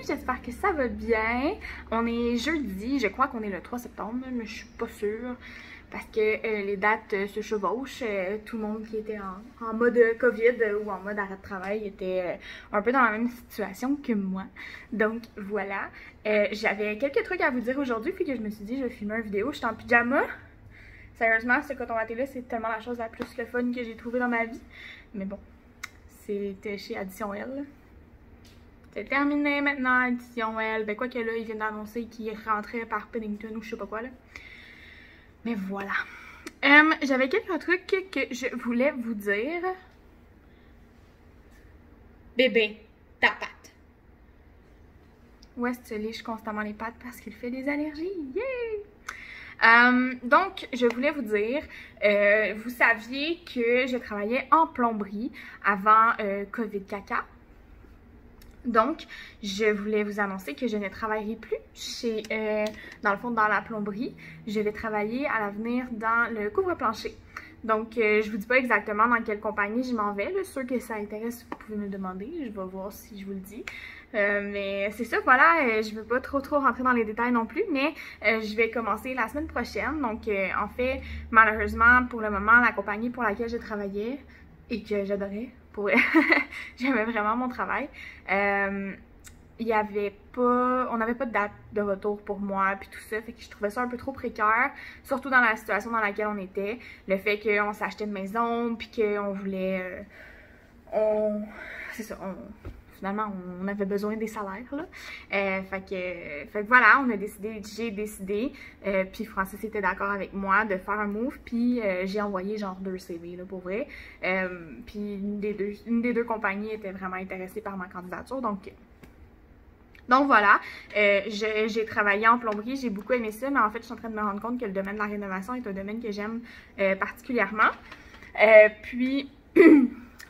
j'espère que ça va bien. On est jeudi, je crois qu'on est le 3 septembre, mais je suis pas sûre parce que les dates se chevauchent. Tout le monde qui était en mode COVID ou en mode arrêt de travail était un peu dans la même situation que moi. Donc voilà, j'avais quelques trucs à vous dire aujourd'hui, puis que je me suis dit je vais filmer une vidéo. J'étais en pyjama. Sérieusement, ce coton watté là, c'est tellement la chose la plus le fun que j'ai trouvé dans ma vie. Mais bon, c'était chez Addition L. C'est terminé maintenant, Addition L. Ben quoi que là, ils viennent d'annoncer qu'ils rentraient par Pennington ou je sais pas quoi là. Mais voilà. J'avais quelques trucs que je voulais vous dire. Bébé, ta patte. West se liche constamment les pattes parce qu'il fait des allergies. Yeah! Donc, je voulais vous dire, vous saviez que je travaillais en plomberie avant COVID caca. Donc, je voulais vous annoncer que je ne travaillerai plus chez, dans le fond, dans la plomberie. Je vais travailler à l'avenir dans le couvre-plancher. Donc, je vous dis pas exactement dans quelle compagnie je m'en vais. Là. Ceux que ça intéresse, vous pouvez me le demander. Je vais voir si je vous le dis. Mais c'est ça, voilà. Je veux pas trop rentrer dans les détails non plus. Mais je vais commencer la semaine prochaine. Donc, en fait, malheureusement, pour le moment, la compagnie pour laquelle je travaillais et que j'adorais, j'aimais vraiment mon travail. Il y avait pas, on n'avait pas de date de retour pour moi puis tout ça, fait que je trouvais ça un peu trop précaire, surtout dans la situation dans laquelle on était, le fait qu'on s'achetait une maison puis qu'on voulait, c'est ça, finalement on avait besoin des salaires là, fait que voilà, on a décidé, j'ai décidé, puis Francis était d'accord avec moi de faire un move, puis j'ai envoyé genre 2 CV là pour vrai, puis une des deux compagnies était vraiment intéressée par ma candidature, donc voilà, j'ai travaillé en plomberie, j'ai beaucoup aimé ça, mais en fait je suis en train de me rendre compte que le domaine de la rénovation est un domaine que j'aime particulièrement, puis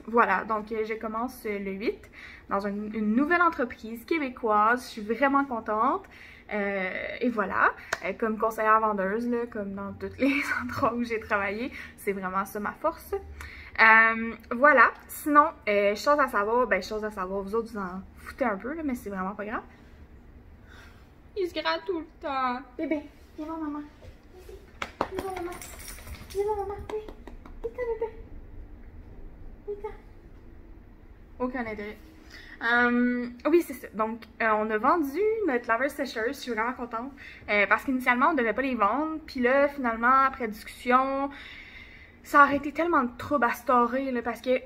voilà, donc je commence le 8 dans une nouvelle entreprise québécoise. Je suis vraiment contente. Et voilà, comme conseillère vendeuse, là, comme dans tous les endroits où j'ai travaillé, c'est vraiment ça ma force. Voilà, sinon, chose à savoir, vous autres vous en foutez un peu, là, mais c'est vraiment pas grave. Il se gratte tout le temps. Bébé, viens voir maman. Viens voir maman. Viens voir maman. Viens, bébé. Viens. Aucun intérêt. Oui, c'est ça. Donc, on a vendu notre laveuse sécheuse. Je suis vraiment contente. Parce qu'initialement, on ne devait pas les vendre. Puis là, finalement, après discussion, ça aurait été tellement de troubles à storer, là, parce que...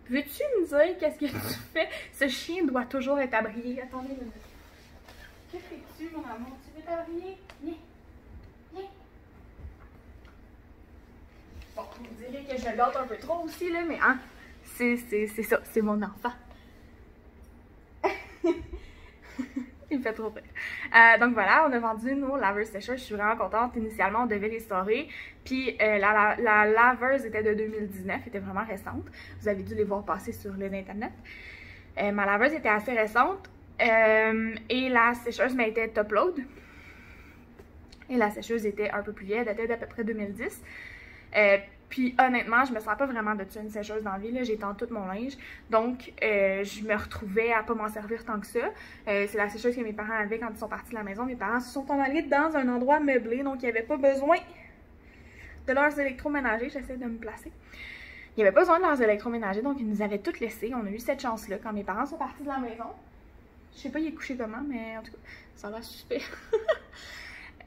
Veux-tu me dire qu'est-ce que tu fais? Ce chien doit toujours être abrié. Attendez une minute. Que fais-tu, mon amour? Tu veux t'abrier? Viens. Viens. Bon, vous direz que je le gâte un peu trop aussi, là, mais hein, c'est ça, c'est mon enfant. Il me fait trop rire. Donc voilà, on a vendu nos laveuses sécheuses, je suis vraiment contente. Initialement, on devait les storer, puis la laveuse était de 2019, était vraiment récente. Vous avez dû les voir passer sur le net internet. Ma laveuse était assez récente, et la sécheuse m'était top load. Et la sécheuse était un peu plus vieille, elle datait d'à peu près 2010. Puis honnêtement, je me sens pas vraiment de tuer une sécheuse dans la vie, j'étends tout mon linge, donc je me retrouvais à pas m'en servir tant que ça. C'est la sécheuse que mes parents avaient quand ils sont partis de la maison. Mes parents se sont en allés dans un endroit meublé, donc il n'y avait pas besoin de leurs électroménagers. J'essaie de me placer. Il n'y avait pas besoin de leurs électroménagers, donc ils nous avaient toutes laissées. On a eu cette chance-là quand mes parents sont partis de la maison. Je sais pas il est couché comment, mais en tout cas, ça a l'air suspect.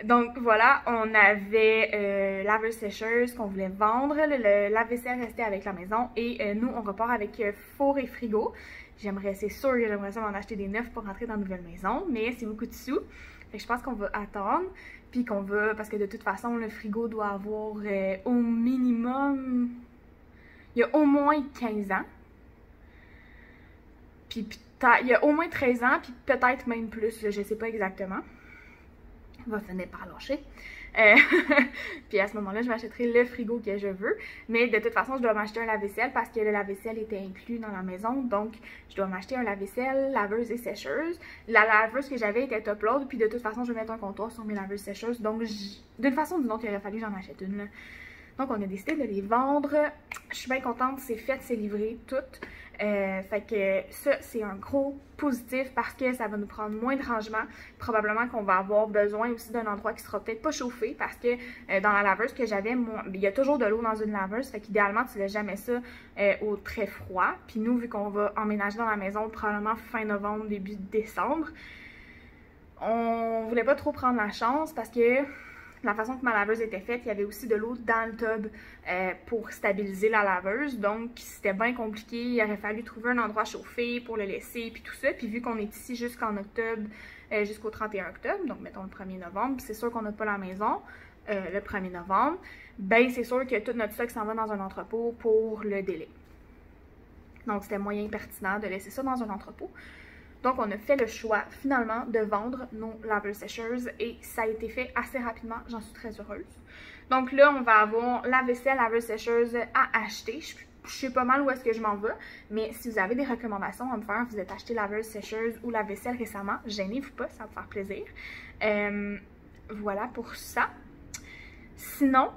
Donc voilà, on avait laveuse sécheuse qu'on voulait vendre, le lave-vaisselle restait avec la maison et nous on repart avec four et frigo. C'est sûr que j'aimerais ça m'en acheter des neufs pour rentrer dans la nouvelle maison, mais c'est beaucoup de sous. Fait que je pense qu'on va attendre, puis qu'on va, parce que de toute façon le frigo doit avoir au minimum, il y a au moins 15 ans. Puis il y a au moins 13 ans, puis peut-être même plus, là, je sais pas exactement. Va finir par lâcher. Puis à ce moment-là, je m'achèterai le frigo que je veux. Mais de toute façon, je dois m'acheter un lave-vaisselle parce que le lave-vaisselle était inclus dans la maison. Donc, je dois m'acheter un lave-vaisselle, laveuse et sécheuse. La laveuse que j'avais était top load. Puis de toute façon, je vais mettre un comptoir sur mes laveuses sécheuses. Donc, d'une façon ou d'une autre, il aurait fallu que j'en achète une. Donc, on a décidé de les vendre. Je suis bien contente. C'est fait, c'est livré, tout. Fait que ça, c'est un gros positif parce que ça va nous prendre moins de rangement. Probablement qu'on va avoir besoin aussi d'un endroit qui sera peut-être pas chauffé parce que dans la laveuse que j'avais, il y a toujours de l'eau dans une laveuse. Fait qu'idéalement, tu laisses jamais ça au très froid. Puis nous, vu qu'on va emménager dans la maison probablement fin novembre, début décembre, on voulait pas trop prendre la chance parce que la façon que ma laveuse était faite, il y avait aussi de l'eau dans le tub pour stabiliser la laveuse. Donc, c'était bien compliqué. Il aurait fallu trouver un endroit chauffé pour le laisser, puis tout ça. Puis vu qu'on est ici jusqu'en octobre, jusqu'au 31 octobre, donc mettons le 1er novembre, c'est sûr qu'on n'a pas la maison le 1er novembre, ben c'est sûr que tout notre stock s'en va dans un entrepôt pour le délai. Donc, c'était moyen pertinent de laisser ça dans un entrepôt. Donc, on a fait le choix, finalement, de vendre nos laveuses sécheuses et ça a été fait assez rapidement. J'en suis très heureuse. Donc là, on va avoir la vaisselle, laveuse sécheuse à acheter. Je sais pas mal où est-ce que je m'en vais, mais si vous avez des recommandations à me faire, vous êtes acheté laveuse sécheuse ou la vaisselle récemment, gênez-vous pas, ça va me faire plaisir. Voilà pour ça. Sinon,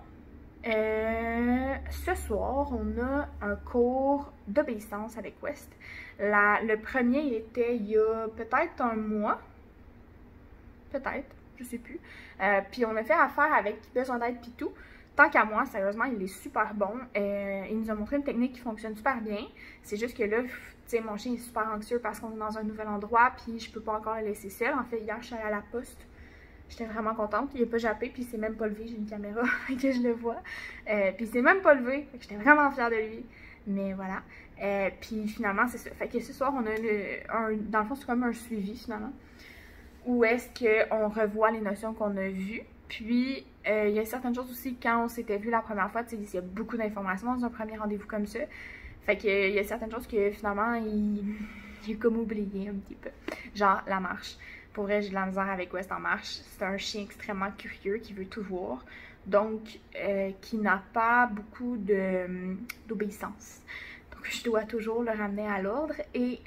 ce soir, on a un cours d'obéissance avec West. Le premier était il y a peut-être un mois. Peut-être, je sais plus. Puis on a fait affaire avec Besoin d'aide pis tout. Tant qu'à moi, sérieusement, il est super bon. Il nous a montré une technique qui fonctionne super bien. C'est juste que là, tu sais, mon chien est super anxieux parce qu'on est dans un nouvel endroit puis je peux pas encore le laisser seul. En fait, hier, je suis allée à la poste. J'étais vraiment contente. Il n'a pas jappé, puis il s'est même pas levé. J'ai une caméra que je le vois. Puis il s'est même pas levé. J'étais vraiment fière de lui. Mais voilà. Puis finalement, c'est ça. Fait que ce soir, on a dans le fond, c'est comme un suivi finalement. Où est-ce qu'on revoit les notions qu'on a vues. Puis il y a certaines choses aussi, quand on s'était vu la première fois, tu sais, il y a beaucoup d'informations dans un premier rendez-vous comme ça. Fait que il y a certaines choses que finalement, il a comme oublié un petit peu. Genre la marche. Pour vrai, j'ai de la misère avec West en marche. C'est un chien extrêmement curieux qui veut tout voir. Donc, qui n'a pas beaucoup d'obéissance. Donc, je dois toujours le ramener à l'ordre. Et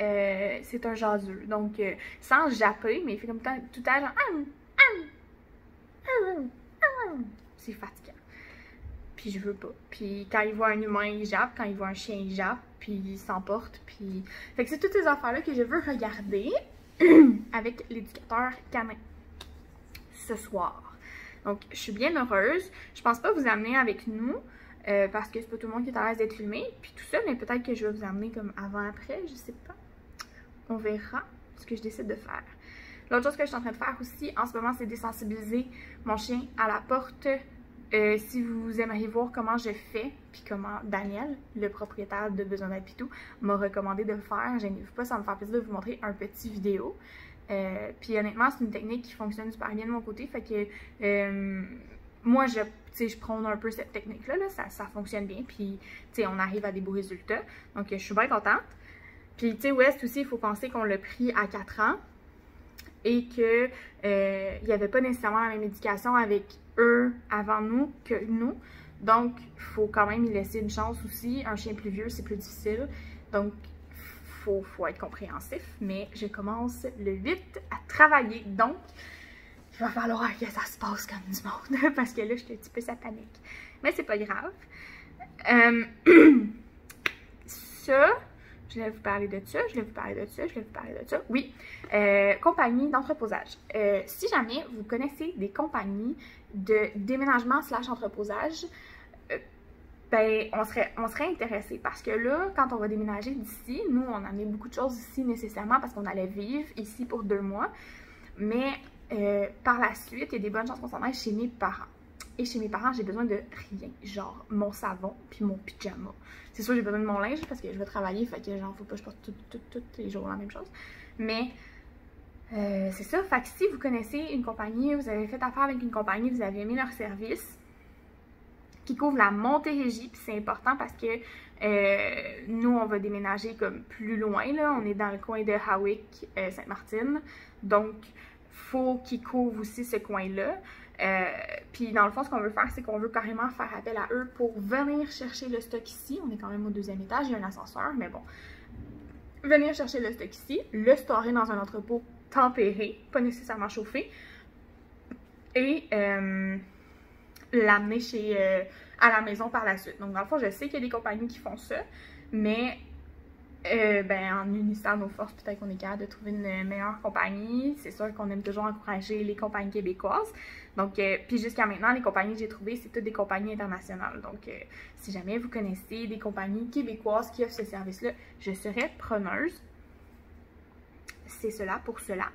c'est un jaseux. Donc, sans japper, mais il fait comme tout le temps genre... C'est fatigant. Puis je veux pas. Puis quand il voit un humain, il jappe. Quand il voit un chien, il jappe. Puis il s'emporte. Puis... Fait que c'est toutes ces affaires-là que je veux regarder avec l'éducateur canin ce soir. Donc, je suis bien heureuse. Je pense pas vous amener avec nous parce que c'est pas tout le monde qui est à l'aise d'être filmé. Puis tout ça, mais peut-être que je vais vous amener comme avant-après. Je sais pas. On verra ce que je décide de faire. L'autre chose que je suis en train de faire aussi en ce moment, c'est désensibiliser mon chien à la porte. Si vous aimeriez voir comment je fais, puis comment Daniel, le propriétaire de Besoin d'aide pis tout, m'a recommandé de le faire, gênez-vous pas, ça va me faire plaisir de vous montrer un petit vidéo. Puis honnêtement, c'est une technique qui fonctionne super bien de mon côté, fait que moi, je prône un peu cette technique-là, ça fonctionne bien, puis on arrive à des beaux résultats, donc je suis bien contente. Puis tu sais, West aussi, il faut penser qu'on l'a pris à 4 ans, et qu'il n'y avait pas nécessairement la même éducation avec eux avant nous que nous. Donc, il faut quand même y laisser une chance aussi. Un chien plus vieux, c'est plus difficile. Donc, il faut être compréhensif. Mais je commence le 8 à travailler. Donc, il va falloir que ça se passe comme du monde. Parce que là, je suis un petit peu sa panique. Mais c'est pas grave. Je vais vous parler de ça, Oui, compagnie d'entreposage. Si jamais vous connaissez des compagnies de déménagement / entreposage, ben, on serait intéressés parce que là, quand on va déménager d'ici, nous, on a amené beaucoup de choses ici nécessairement parce qu'on allait vivre ici pour 2 mois. Mais par la suite, il y a des bonnes chances qu'on s'en aille chez mes parents. Et chez mes parents, j'ai besoin de rien. Genre mon savon puis mon pyjama. C'est sûr, j'ai besoin de mon linge parce que je vais travailler. Fait que genre, faut pas que je porte tous les jours la même chose. Mais c'est ça. Fait que si vous connaissez une compagnie, vous avez fait affaire avec une compagnie, vous avez aimé leur service, qui couvre la Montérégie, puis c'est important parce que nous, on va déménager comme plus loin, là. On est dans le coin de Hawick, Sainte-Martine. Donc, faut qu'ils couvrent aussi ce coin-là. Puis dans le fond, ce qu'on veut faire, c'est qu'on veut carrément faire appel à eux pour venir chercher le stock ici. On est quand même au 2e étage, il y a un ascenseur, mais bon. Venir chercher le stock ici, le stocker dans un entrepôt tempéré, pas nécessairement chauffé, et l'amener à la maison par la suite. Donc dans le fond, je sais qu'il y a des compagnies qui font ça, mais Ben, en unissant nos forces, peut-être qu'on est capable de trouver une meilleure compagnie. C'est sûr qu'on aime toujours encourager les compagnies québécoises. Donc, puis jusqu'à maintenant, les compagnies que j'ai trouvées, c'est toutes des compagnies internationales. Donc, si jamais vous connaissez des compagnies québécoises qui offrent ce service-là, je serais preneuse. C'est cela pour cela.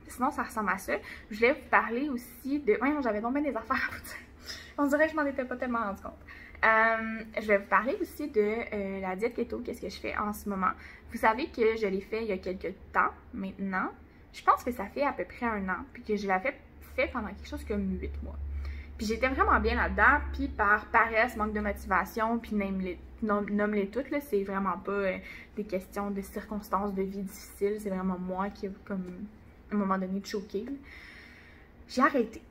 Sinon, ça ressemble à ça. Je voulais vous parler aussi de... Voyons, j'avais donc bien des affaires à vous dire. On dirait que je m'en étais pas tellement rendu compte. Je vais vous parler aussi de la diète keto, qu'est-ce que je fais en ce moment. Vous savez que je l'ai fait il y a quelques temps maintenant. Je pense que ça fait à peu près 1 an, puis que je l'avais fait pendant quelque chose comme 8 mois. Puis j'étais vraiment bien là-dedans, puis par paresse, manque de motivation, puis nomme-les toutes, là, c'est vraiment pas des questions de circonstances de vie difficiles, c'est vraiment moi qui, comme, à un moment donné, choqué. J'ai arrêté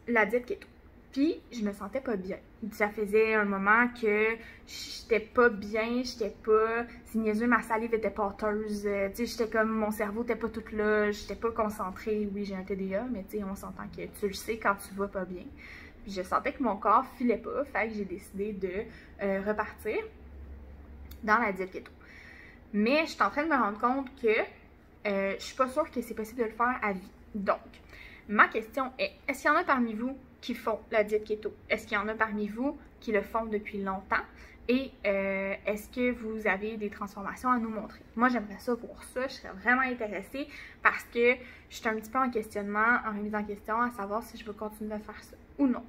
la diète keto. Puis, je me sentais pas bien. Ça faisait un moment que j'étais pas bien, j'étais pas... C'est niaiseux, ma salive était pâteuse. Tu sais, j'étais comme... Mon cerveau était pas tout là, j'étais pas concentrée. Oui, j'ai un TDA, mais tu sais, on s'entend que tu le sais quand tu vas pas bien. Puis, je sentais que mon corps filait pas, fait que j'ai décidé de repartir dans la diète keto. Mais, je suis en train de me rendre compte que je suis pas sûre que c'est possible de le faire à vie. Donc, ma question est, est-ce qu'il y en a parmi vous qui font la diète keto? Est-ce qu'il y en a parmi vous qui le font depuis longtemps? Et est-ce que vous avez des transformations à nous montrer? Moi, j'aimerais ça pour ça. Je serais vraiment intéressée parce que je suis un petit peu en questionnement, en remise en question, à savoir si je veux continuer de faire ça ou non.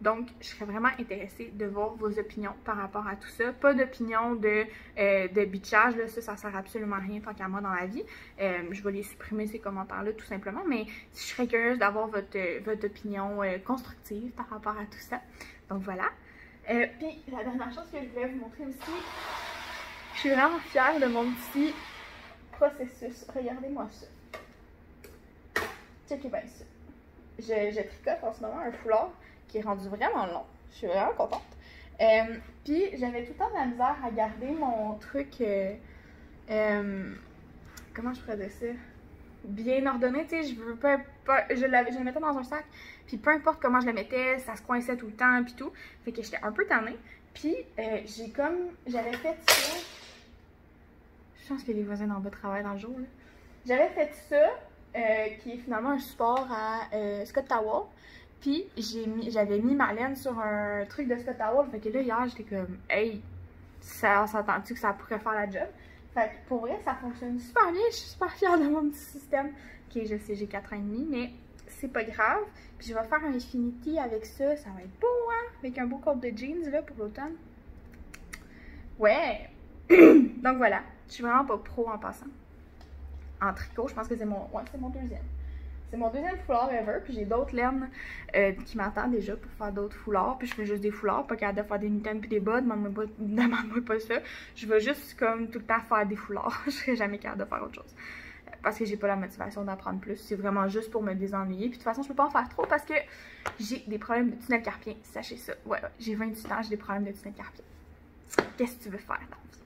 Donc, je serais vraiment intéressée de voir vos opinions par rapport à tout ça. Pas d'opinion de bitchage, là, ça sert absolument à rien tant qu'à moi dans la vie. Je vais les supprimer, ces commentaires-là, tout simplement. Mais je serais curieuse d'avoir votre opinion constructive par rapport à tout ça. Donc, voilà. Puis, la dernière chose que je voulais vous montrer aussi, je suis vraiment fière de mon petit processus. Regardez-moi ça. Checkez bien ça. Je tricote en ce moment un foulard qui est rendu vraiment long. Je suis vraiment contente. Puis, j'avais tout le temps de la misère à garder mon truc... comment je pourrais dire ça? Bien ordonné, tu sais, je veux pas... Je le mettais dans un sac, puis peu importe comment je le mettais, ça se coinçait tout le temps, puis tout. Fait que j'étais un peu tannée. Puis, j'avais fait ça... Je pense que les voisins d'en bas travaillent dans le jour, là. J'avais fait ça, qui est finalement un support à Scott Towel. Puis, j'avais mis ma laine sur un truc de Scott Towel. Fait que là, hier, j'étais comme, hey, ça s'entend-tu que ça pourrait faire la job? Fait que pour vrai, ça fonctionne super bien. Je suis super fière de mon petit système. Ok, je sais, j'ai 4 ans et demi, mais c'est pas grave. Puis, je vais faire un Infinity avec ça. Ça va être beau, hein? Avec un beau code de jeans, là, pour l'automne. Ouais! Donc, voilà. Je suis vraiment pas pro en passant. En tricot, je pense que c'est mon... Ouais, c'est mon deuxième. C'est mon deuxième foulard ever, puis j'ai d'autres laines qui m'attendent déjà pour faire d'autres foulards. Puis je fais juste des foulards, pas capable de faire des mitaines puis des bas, demande-moi pas ça. Je vais juste comme tout le temps faire des foulards, je serai jamais capable de faire autre chose. Parce que j'ai pas la motivation d'apprendre plus, c'est vraiment juste pour me désennuyer. Puis de toute façon, je peux pas en faire trop parce que j'ai des problèmes de tunnel carpien, sachez ça. Ouais, j'ai 28 ans, j'ai des problèmes de tunnel carpien. Qu'est-ce que tu veux faire dans la vie?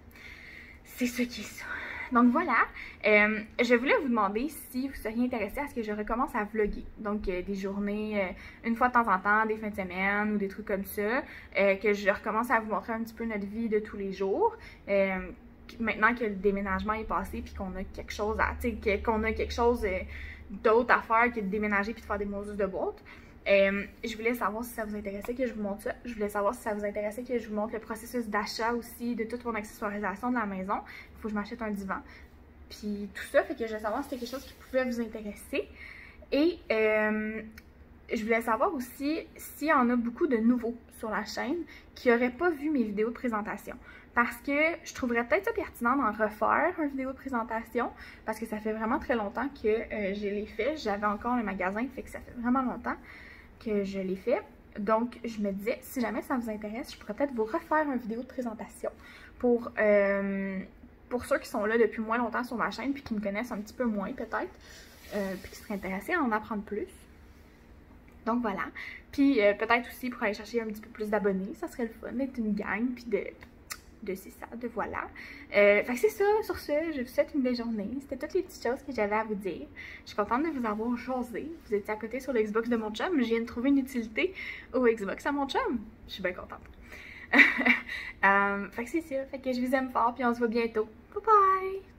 C'est ce qui est ça. Donc voilà, je voulais vous demander si vous seriez intéressé à ce que je recommence à vlogger. Donc des journées, une fois de temps en temps, des fins de semaine ou des trucs comme ça. Que je recommence à vous montrer un petit peu notre vie de tous les jours. Maintenant que le déménagement est passé puis qu'on a quelque chose à, tu sais, qu'on a quelque chose d'autre à faire que de déménager puis de faire des Moses de boîte. Je voulais savoir si ça vous intéressait que je vous montre ça. Je voulais savoir si ça vous intéressait que je vous montre le processus d'achat aussi de toute mon accessoirisation de la maison. Il faut que je m'achète un divan. Puis tout ça, fait que je voulais savoir si c'était quelque chose qui pouvait vous intéresser. Et je voulais savoir aussi s'il y en a beaucoup de nouveaux sur la chaîne qui n'auraient pas vu mes vidéos de présentation. Parce que je trouverais peut-être ça pertinent d'en refaire une vidéo de présentation. Parce que ça fait vraiment très longtemps que je l'ai fait. J'avais encore le magasin, fait que ça fait vraiment longtemps que je l'ai fait. Donc, je me disais, si jamais ça vous intéresse, je pourrais peut-être vous refaire une vidéo de présentation pour ceux qui sont là depuis moins longtemps sur ma chaîne puis qui me connaissent un petit peu moins peut-être, puis qui seraient intéressés à en apprendre plus. Donc voilà. Puis peut-être aussi pour aller chercher un petit peu plus d'abonnés, ça serait le fun d'être une gang puis de c'est ça, de voilà. Fait que c'est ça, sur ce, je vous souhaite une belle journée. C'était toutes les petites choses que j'avais à vous dire. Je suis contente de vous avoir jasé. Vous étiez à côté sur le Xbox de mon chum. Je viens de trouver une utilité au Xbox à mon chum. Je suis bien contente. Fait que c'est ça, fait que je vous aime fort, puis on se voit bientôt. Bye bye!